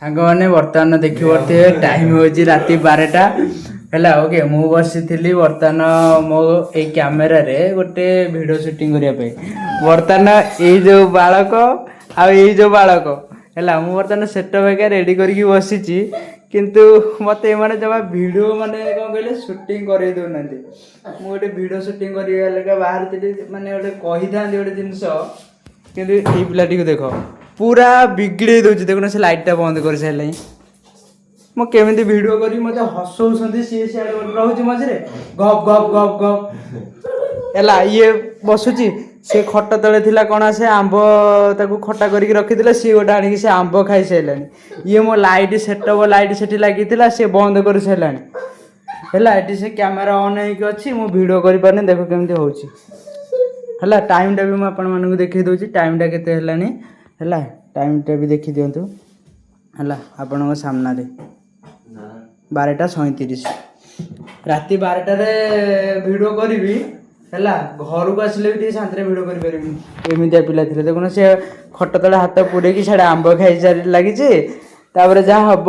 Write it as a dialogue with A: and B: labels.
A: सांग मैंने बर्तमान देखी पड़े टाइम हो राति 12टा है ओके मु बसी बर्तमान मो ये क्यामेरा गोटे वीडियो शूटिंग करने बर्तमान ये जो बालक आई जो बालक है मु बर्तमान सेटअप है रेडी करके बसी किंतु मत मैंने जमा वीडियो माने कौन कहले शूटिंग कर दौना मुझे वीडियो शूटिंग कर बाहर माने गोटे कही था गोटे जिनस कि ये पिलाटी को देख पूरा बिगड़े दूसरी देखना से लाइटा बंद कर सारे मुझे भिड करी मत हसौं सी रोचे मझे गप गप गप गप है ये बसुची सी खट तले थिला कौन से आंब ताकू खटा करके रखी सी गोटे आनिक से आंब खाई सारे ये मो लाइट सेटअप लाइट से लगी सी बंद कर सारे है से कैमेरा ऑन होगी मु भिड कर पारे देख केमती हो टाइमटा भी मुझे देखी दूसरी टाइमटा केते है टाइमटा भी देखी दिंतु है आपण सामने 12:37 राति 12टार भिड करी है घर को आसिले भी शांति भिड कर एमती पिला थे देखुन सी खट तले हाथ पूरे कि साढ़े आंब खाई लगी जहाँ हम